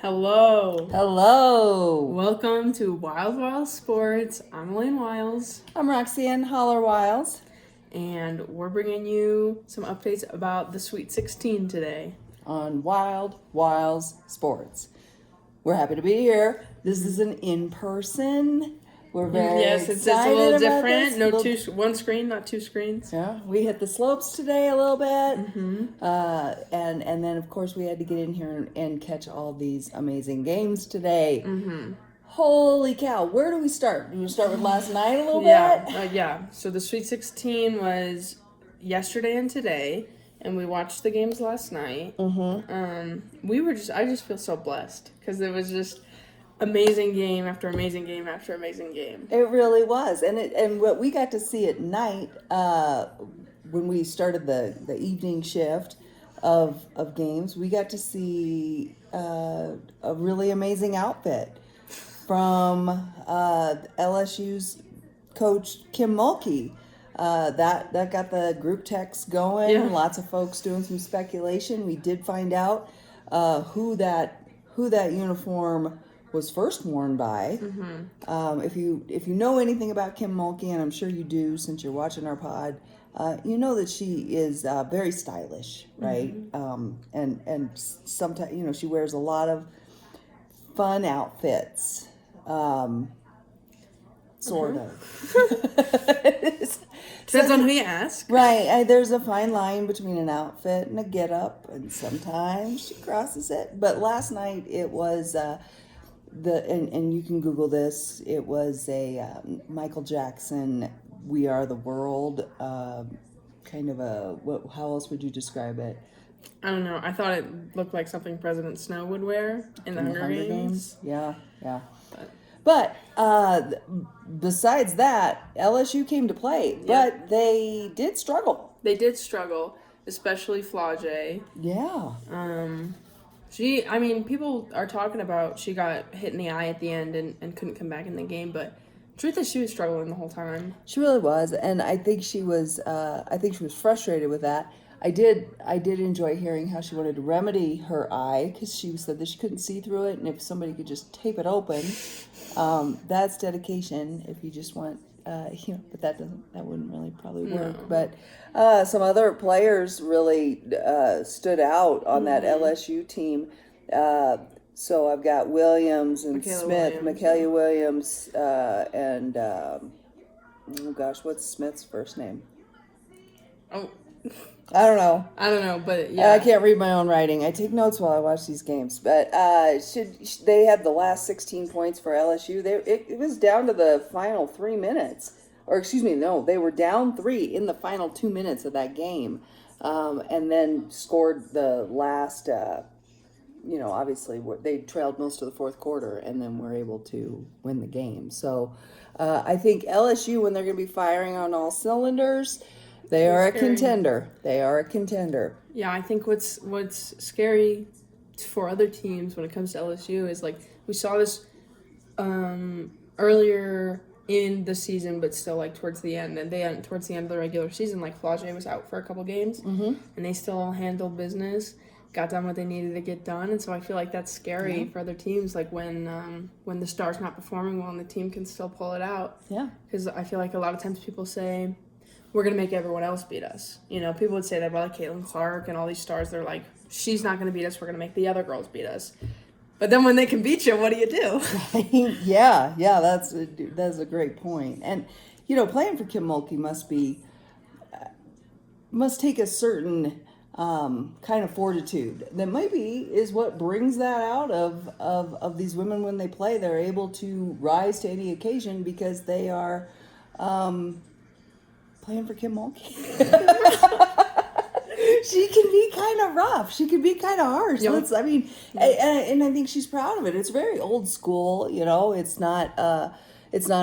Hello. Hello. Welcome to Wild Wiles Sports. I'm Elaine Wiles. I'm Roxanne Wiles. And we're bringing you some updates about the Sweet 16 today. On Wild Wiles Sports. We're happy to be here. This is an in-person. We're very Yes, it's a excited little about different. this. One screen, not two screens. Yeah, we hit the slopes today a little bit. Mm-hmm. And then, of course, we had to get in here and catch all these amazing games today. Mm-hmm. Holy cow. Where do we start? Do we start with last night a little bit? Yeah. So the Sweet 16 was yesterday and today, and we watched the games last night. Mm-hmm. I just feel so blessed because it was just amazing game after amazing game after amazing game. It really was, and what we got to see at night when we started the evening shift of games, we got to see a really amazing outfit from LSU's coach Kim Mulkey. That got the group text going. Yeah. Lots of folks doing some speculation. We did find out who that uniform was first worn by. Mm-hmm. If you know anything about Kim Mulkey, and I'm sure you do since you're watching our pod, you know that she is very stylish, right? Mm-hmm. And sometimes she wears a lot of fun outfits, sort of. Depends on who you ask. Right, there's a fine line between an outfit and a get-up, and sometimes she crosses it. But last night it was and you can Google this. It was a Michael Jackson "We Are the World" kind of how else would you describe it? I don't know. I thought it looked like something President Snow would wear in the Hunger Games. Yeah. But besides that, LSU came to play, but they did struggle. They did struggle, especially Flau'jae. Yeah. People are talking about she got hit in the eye at the end and couldn't come back in the game, but truth is she was struggling the whole time. She really was, and I think she was frustrated with that. I did enjoy hearing how she wanted to remedy her eye because she said that she couldn't see through it, and if somebody could just tape it open, that's dedication. If you just want, but that wouldn't really probably work. No. But some other players really stood out on that LSU team. So I've got Williams and Smith, Michaela Williams, and oh gosh, what's Smith's first name? Oh. I don't know, but yeah. I can't read my own writing. I take notes while I watch these games. But they had the last 16 points for LSU. It was down to the final 3 minutes. Or excuse me, no, they were down 3 in the final 2 minutes of that game. And then scored the last, obviously they trailed most of the fourth quarter and then were able to win the game. So I think LSU, when they're going to be firing on all cylinders, they are a contender. Yeah, I think what's scary for other teams when it comes to LSU is like we saw this earlier in the season, but still like towards the end, and towards the end of the regular season, like Flau'jae was out for a couple games, and they still handled business, got done what they needed to get done, and so I feel like that's scary for other teams, like when the star's not performing well and the team can still pull it out. Yeah, because I feel like a lot of times people say, we're going to make everyone else beat us. People would say that about like Caitlin Clark and all these stars. They're like, she's not going to beat us. We're going to make the other girls beat us. But then when they can beat you, what do you do? yeah, that's a great point. And, playing for Kim Mulkey must take a certain kind of fortitude. That maybe is what brings that out of these women when they play. They're able to rise to any occasion because they are playing for Kim Mulkey. She can be kind of rough. She can be kind of harsh. Yep. And I think she's proud of it. It's very old school. It's not a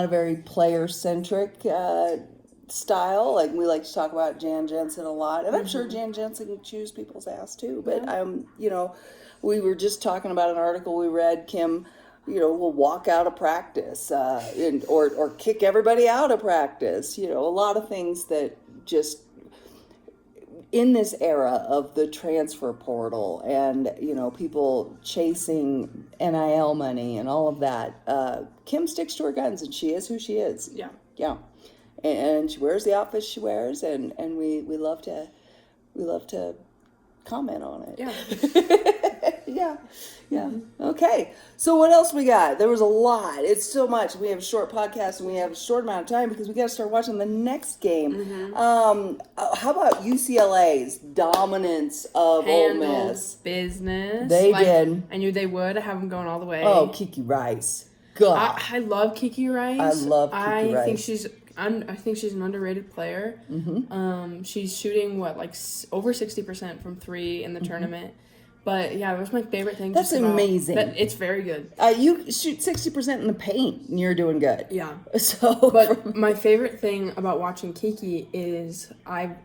very player centric style. Like we like to talk about Jan Jensen a lot, and I'm sure Jan Jensen chews people's ass too. But we were just talking about an article we read. Kim, will walk out of practice or kick everybody out of practice. A lot of things that just in this era of the transfer portal and, people chasing NIL money and all of that, Kim sticks to her guns, and she is who she is. Yeah. Yeah. And she wears the outfits she wears, and we love to comment on it. Yeah. Yeah. Okay. So what else we got? There was a lot. It's so much. We have a short podcast and we have a short amount of time because we got to start watching the next game. How about UCLA's dominance of Ole Miss? Business. They did. I knew they would. I have them going all the way. Oh, Kiki Rice. God. I love Kiki Rice. I love Kiki Rice. I think she's an underrated player. She's shooting over 60% from 3 in the tournament. But yeah, it was my favorite thing. That's amazing. It's very good. You shoot 60% in the paint, and you're doing good. Yeah. But my favorite thing about watching Kiki is I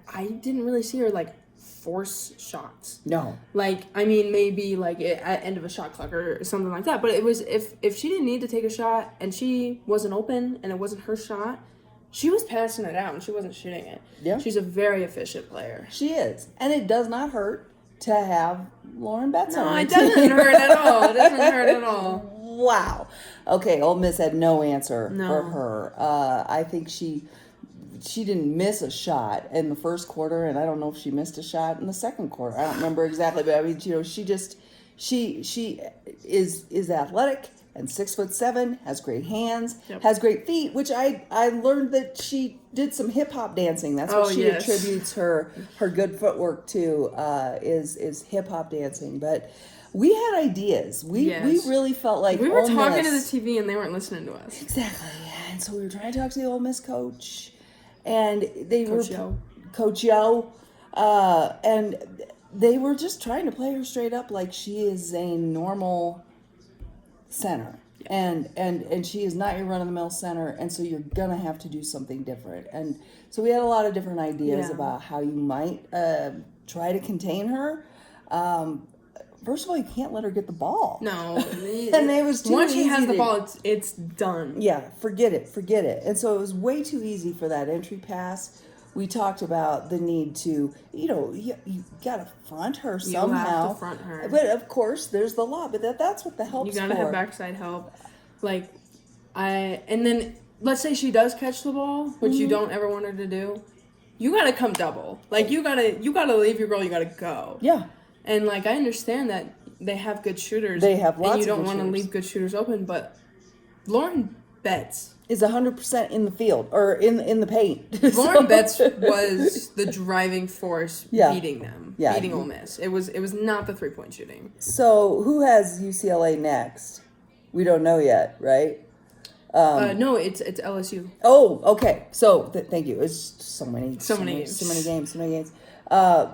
didn't really see her force shots. No. Maybe at end of a shot clock or something like that. But it was if she didn't need to take a shot and she wasn't open and it wasn't her shot, she was passing it out and she wasn't shooting it. Yeah. She's a very efficient player. She is. And it does not hurt to have Lauren Betts on. No, it doesn't hurt at all. It doesn't hurt at all. Wow. Okay, Ole Miss had no answer for No. her. I think she didn't miss a shot in the first quarter, and I don't know if she missed a shot in the second quarter. I don't remember exactly, but I mean, she is athletic and 6'7", has great hands, has great feet, which I learned that she did some hip hop dancing. That's what she attributes her good footwork to, is hip hop dancing. But we had ideas. We really felt like we were Ole talking Miss, to the TV and they weren't listening to us. Exactly. And so we were trying to talk to the Ole Miss coach, and they Coach were Coach Yo, and they were just trying to play her straight up like she is a normal center, and she is not your run-of-the-mill center, and so you're gonna have to do something different. And so we had a lot of different ideas about how you might try to contain her. First of all, you can't let her get the ball. No. And it was too Once easy she has the ball, it's done. Yeah, forget it. And so it was way too easy for that entry pass. We talked about the need to, you got to front her somehow. You have to front her. But of course, there's the law. But that's what the help's for. You got to have backside help. And then let's say she does catch the ball, which you don't ever want her to do. You got to come double. You got to leave your girl. You got to go. Yeah. And I understand that they have good shooters. They have lots of and you don't want to leave good shooters open, but Lauren Betts is 100% in the field or in the paint. Lauren Betts was the driving force beating them, beating Ole Miss. It was not the 3-point shooting. So who has UCLA next? We don't know yet, right? No, it's LSU. Oh, okay. So thank you. It's so many games.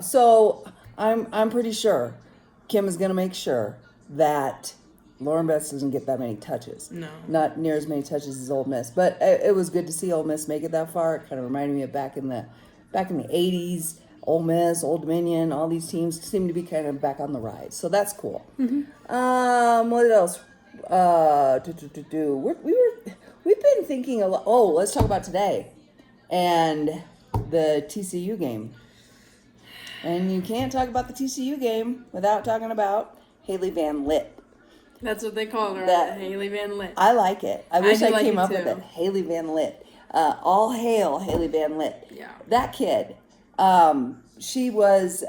So I'm pretty sure Kim is going to make sure that Lauren Betts doesn't get that many touches. No. Not near as many touches as Ole Miss. But it was good to see Ole Miss make it that far. It kind of reminded me of back in the 80s. Ole Miss, Old Dominion, all these teams seem to be kind of back on the rise. So that's cool. What else? We've been thinking a lot. Oh, let's talk about today and the TCU game. And you can't talk about the TCU game without talking about Haley Van Lith. That's what they call her, Haley Van Lith. I like it. I wish I came up too. with it. Haley Van Lith. All hail Haley Van Lith. Yeah. That kid. She was.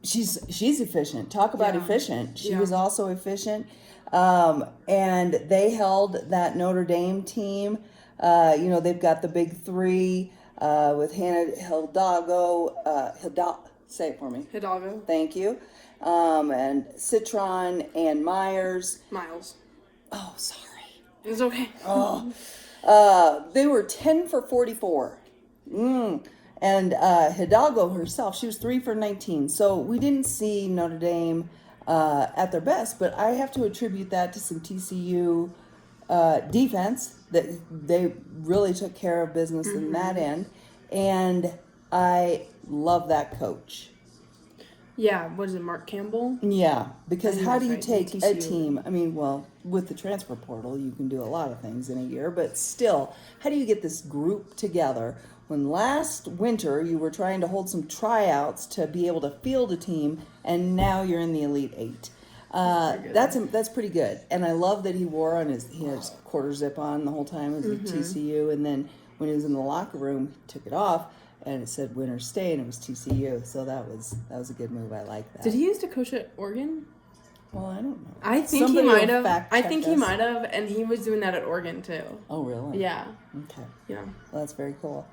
She's efficient. Talk about efficient. She was also efficient. And they held that Notre Dame team. They've got the big three with Hannah Hidalgo. Say it for me. Hidalgo. Thank you. And Citron and Miles. Oh, sorry. It's okay. They were 10 for 44. And Hidalgo herself, she was 3 for 19. So we didn't see Notre Dame at their best, but I have to attribute that to some TCU defense, that they really took care of business in that end. And I love that coach. Yeah, what is it, Mark Campbell? Yeah, because how do you take a TCU. team, with the transfer portal, you can do a lot of things in a year, but still, how do you get this group together when last winter you were trying to hold some tryouts to be able to field a team, and now you're in the Elite Eight. That's pretty good. And I love that he had his quarter zip on the whole time as a TCU, and then when he was in the locker room, he took it off and it said "Winners Stay," and it was TCU. So that was a good move. I like that. Did he used to coach at Oregon? Well, I don't know. I think he might have. And he was doing that at Oregon too. Oh, really? Yeah. Okay. Yeah. Well, that's very cool.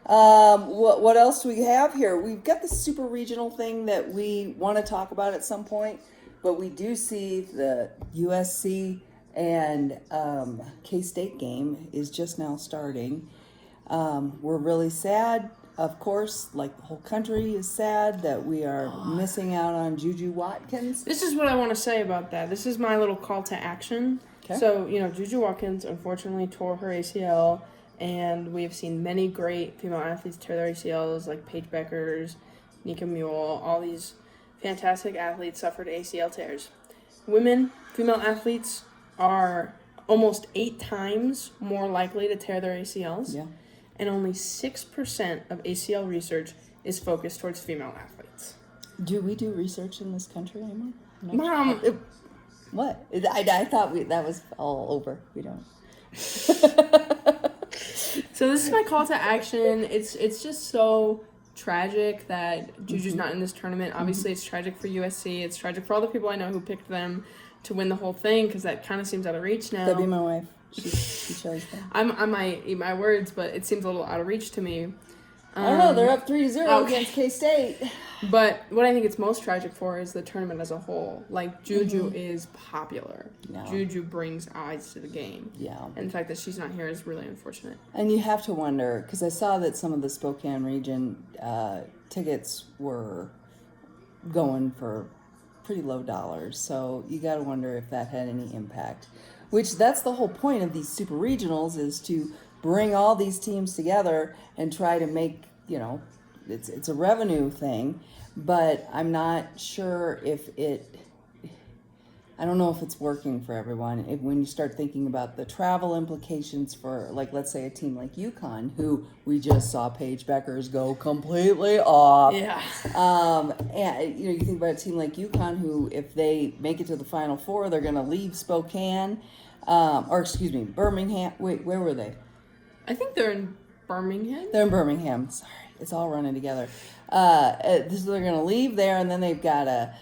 What else do we have here? We've got the super regional thing that we want to talk about at some point, but we do see the USC and K-State game is just now starting. We're really sad. Of course, like the whole country is sad that we are missing out on Juju Watkins. This is what I want to say about that. This is my little call to action. Okay. So, Juju Watkins unfortunately tore her ACL, and we have seen many great female athletes tear their ACLs, like Paige Beckers, Nika Mule, all these fantastic athletes suffered ACL tears. Female athletes are almost 8 times more likely to tear their ACLs. Yeah. And only 6% of ACL research is focused towards female athletes. Do we do research in this country anymore? Mom! What? I thought that was all over. We don't. So this is my call to action. It's just so tragic that Juju's not in this tournament. Obviously, it's tragic for USC. It's tragic for all the people I know who picked them to win the whole thing, because that kind of seems out of reach now. That'd be my wife. She chose them. I might eat my words, but it seems a little out of reach to me. I don't know. They're up 3-0 against K-State. But what I think it's most tragic for is the tournament as a whole. Like, Juju is popular. Yeah. Juju brings eyes to the game. Yeah. And the fact that she's not here is really unfortunate. And you have to wonder, because I saw that some of the Spokane region tickets were going for pretty low dollars. So you got to wonder if that had any impact. Which, that's the whole point of these super regionals, is to bring all these teams together and try to make, it's a revenue thing, but I'm not sure I don't know if it's working for everyone. When you start thinking about the travel implications for, like, let's say a team like UConn, who we just saw Paige Beckers go completely off. Yeah. And, you think about a team like UConn, who, if they make it to the Final Four, they're going to leave Spokane, Birmingham. Wait, where were they? I think they're in Birmingham. They're in Birmingham. Sorry, it's all running together. They're going to leave there, and then they've got to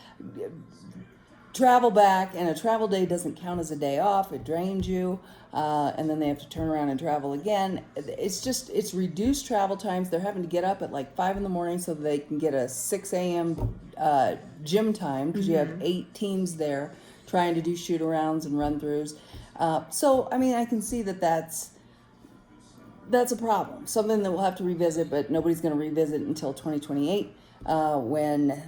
travel back, and a travel day doesn't count as a day off. It drains you, and then they have to turn around and travel again. It's reduced travel times. They're having to get up at like 5 a.m. so they can get a 6 a.m. Gym time, because you have 8 teams there trying to do shoot-arounds and run-throughs. So, I can see that's a problem, something that we'll have to revisit, but nobody's going to revisit until 2028 when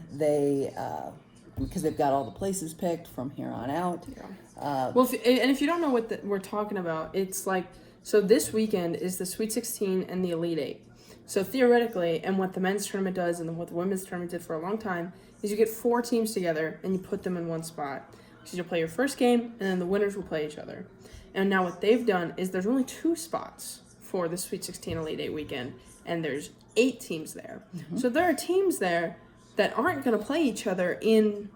because they've got all the places picked from here on out. Yeah. If you don't know what we're talking about, it's like, so this weekend is the Sweet 16 and the Elite 8. So theoretically, and what the men's tournament does and what the women's tournament did for a long time, is you get 4 teams together and you put them in one spot. So you'll play your first game, and then the winners will play each other. And now what they've done is there's only 2 spots for the Sweet 16 Elite 8 weekend, and there's 8 teams there. Mm-hmm. So there are teams there that aren't going to play each other in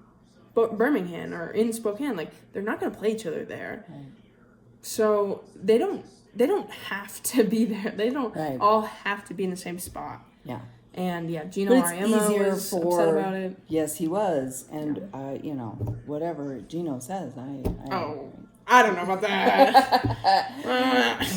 Birmingham or in Spokane. Like, they're not going to play each other there. Right. So they don't have to be there. They don't all have to be in the same spot. Yeah. And Gino Ariema was upset about it. Yes, he was. And whatever Gino says, I don't know about that.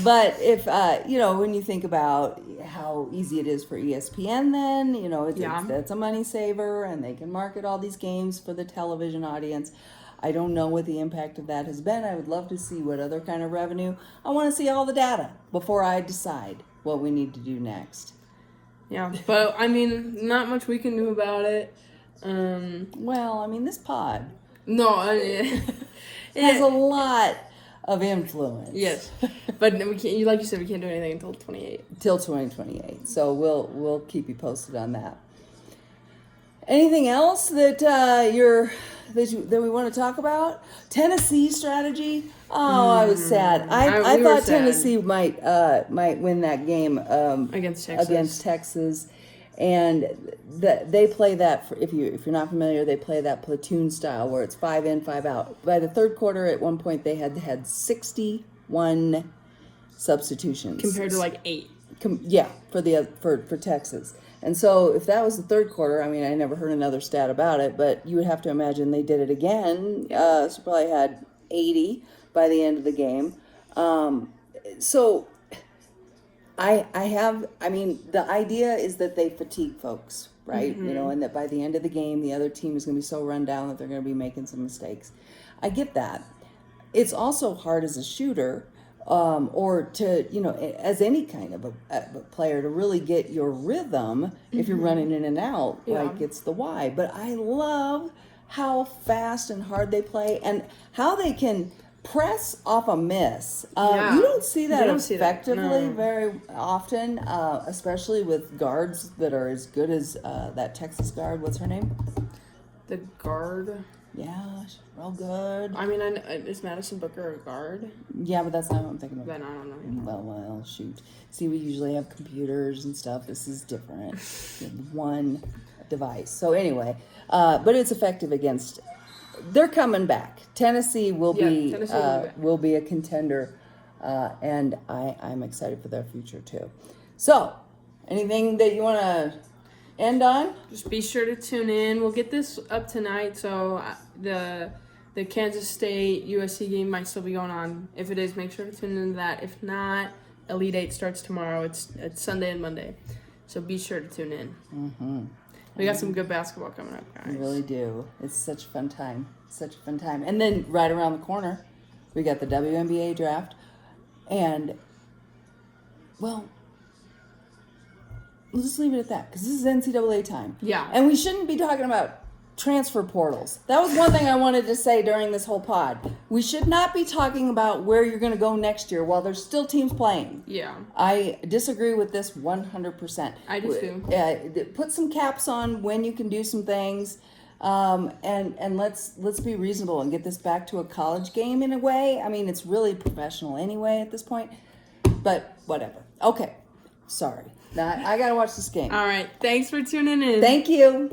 But if when you think about how easy it is for ESPN, then it's a money saver, and they can market all these games for the television audience. I don't know what the impact of that has been. I would love to see what other kind of revenue. I want to see all the data before I decide what we need to do next. Yeah, but not much we can do about it. This pod. No, has a lot of influence. Yes, but we can't. Like you said, we can't do anything until 2028. Till 2028. So we'll keep you posted on that. Anything else that that we want to talk about? Tennessee strategy. Oh, I was sad. I we were thought sad. Tennessee might win that game Against Texas. and they play that. If you're not familiar, they play that platoon style where it's 5 in, 5 out. By the third quarter, at one point they had 61 substitutions Compared to like 8. For Texas. And so if that was the third quarter, I mean, I never heard another stat about it, but you would have to imagine they did it again. So probably had 80 by the end of the game. So the idea is that they fatigue folks, right? Mm-hmm. And that by the end of the game, the other team is going to be so run down that they're going to be making some mistakes. I get that. It's also hard as a shooter, or to, as any kind of a player, to really get your rhythm if you're running in and out, like it's the Y. But I love how fast and hard they play and how they can press off a miss. You don't see that effectively very often, especially with guards that are as good as that Texas guard. What's her name? The guard. Yeah, she's real good. I mean, is Madison Booker a guard? Yeah, but that's not what I'm thinking of. Then I don't know. Well, shoot. See, we usually have computers and stuff. This is different. You have one device. So anyway, but it's effective against. They're coming back. Tennessee will be a contender, and I'm excited for their future too. So, anything that you want to end on? Just be sure to tune in. We'll get this up tonight, so the Kansas State USC game might still be going on. If it is, make sure to tune into that. If not, Elite 8 starts tomorrow. It's Sunday and Monday, so be sure to tune in. Mm-hmm. We got some good basketball coming up, guys. We really do. It's such a fun time. And then right around the corner, we got the WNBA draft. And, well, we'll just leave it at that because this is NCAA time. Yeah. And we shouldn't be talking about transfer portals. That was one thing I wanted to say during this whole pod. We should not be talking about where you're going to go next year while there's still teams playing. Yeah. I disagree with this 100%. I do too. Put some caps on when you can do some things, and let's be reasonable and get this back to a college game in a way. I mean, it's really professional anyway at this point, but whatever. Okay. Sorry. Now I got to watch this game. All right. Thanks for tuning in. Thank you.